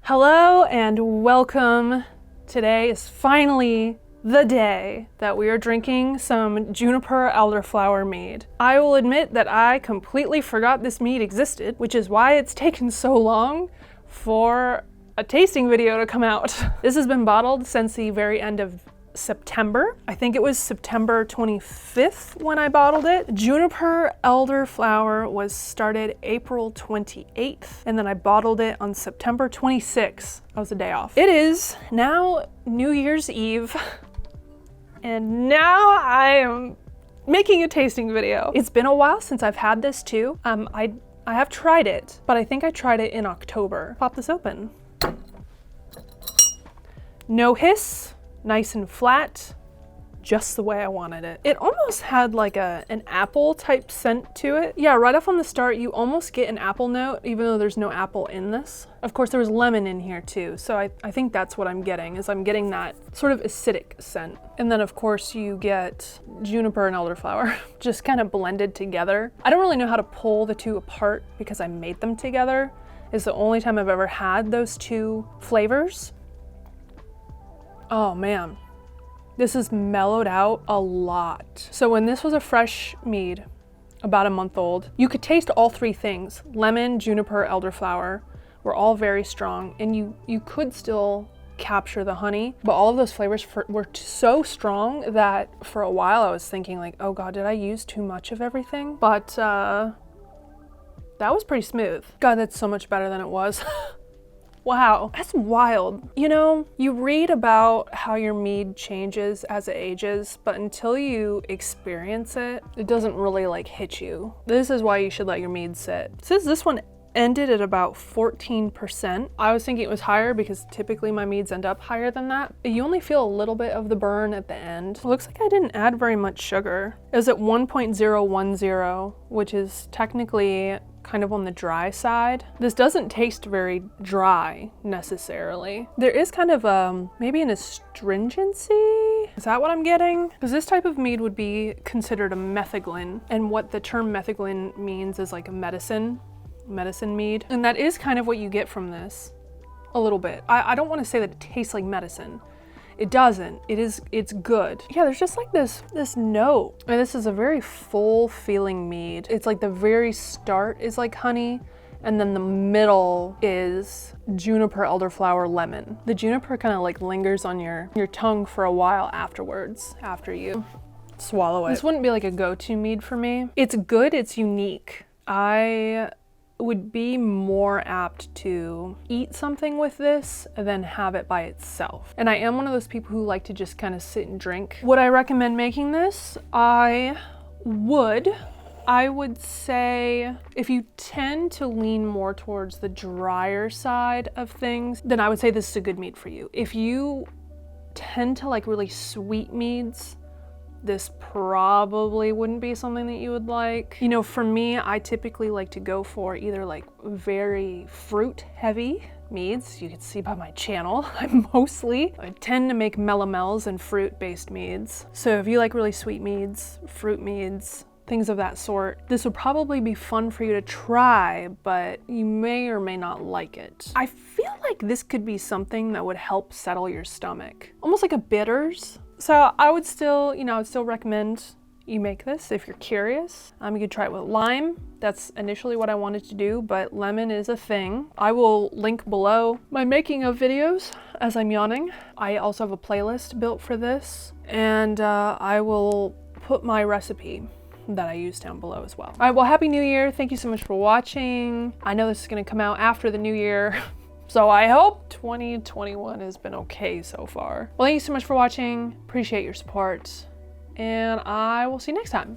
Hello and welcome. Today is finally the day that we are drinking some Juniper Elderflower mead. I will admit that I completely forgot this mead existed, which is why it's taken so long for a tasting video to come out. This has been bottled since the very end of September. I think it was September 25th when I bottled it. Juniper Elderflower was started April 28th, and then I bottled it on September 26th. That was a day off. It is now New Year's Eve, and now I am making a tasting video. It's been a while since I've had this too. I have tried it, but I think I tried it in October. Pop this open. No hiss. Nice and flat, just the way I wanted it. It almost had like an apple type scent to it. Yeah, right off on the start, you almost get an apple note, even though there's no apple in this. Of course, there was lemon in here too, so I think that's what I'm getting, is I'm getting that sort of acidic scent. And then of course you get juniper and elderflower, just kind of blended together. I don't really know how to pull the two apart because I made them together. It's the only time I've ever had those two flavors. Oh man, this is mellowed out a lot. So when this was a fresh mead, about a month old, you could taste all three things. Lemon, juniper, elderflower were all very strong, and you could still capture the honey, but all of those flavors were so strong that for a while I was thinking like, oh God, did I use too much of everything? But that was pretty smooth. God, that's so much better than it was. Wow, that's wild. You know, you read about how your mead changes as it ages, but until you experience it, it doesn't really like hit you. This is why you should let your mead sit. It says this one ended at about 14%. I was thinking it was higher because typically my meads end up higher than that. You only feel a little bit of the burn at the end. It looks like I didn't add very much sugar. It was at 1.010, which is technically kind of on the dry side. This doesn't taste very dry necessarily. There is kind of maybe an astringency. Is that what I'm getting? Because this type of mead would be considered a metheglin, and what the term metheglin means is like a medicine mead. And that is kind of what you get from this a little bit. I don't want to say that it tastes like medicine. It doesn't. It's good. Yeah, there's just like this note. And this is a very full feeling mead. It's like the very start is like honey, and then the middle is juniper, elderflower, lemon. The juniper kind of like lingers on your tongue for a while afterwards, after you swallow it. This wouldn't be like a go-to mead for me. It's good, it's unique. I would be more apt to eat something with this than have it by itself. And I am one of those people who like to just kind of sit and drink. Would I recommend making this? I would say if you tend to lean more towards the drier side of things, then I would say this is a good mead for you. If you tend to like really sweet meads, this probably wouldn't be something that you would like. You know, for me, I typically like to go for either like very fruit heavy meads. You can see by my channel, I tend to make melomels and fruit based meads. So if you like really sweet meads, fruit meads, things of that sort, this would probably be fun for you to try, but you may or may not like it. I feel like this could be something that would help settle your stomach. Almost like a bitters. So I would still, recommend you make this if you're curious. You could try it with lime. That's initially what I wanted to do, but lemon is a thing. I will link below my making of videos as I'm yawning. I also have a playlist built for this, and I will put my recipe that I use down below as well. All right, well, Happy New Year. Thank you so much for watching. I know this is gonna come out after the new year, so I hope 2021 has been okay so far. Well, thank you so much for watching. Appreciate your support, and I will see you next time.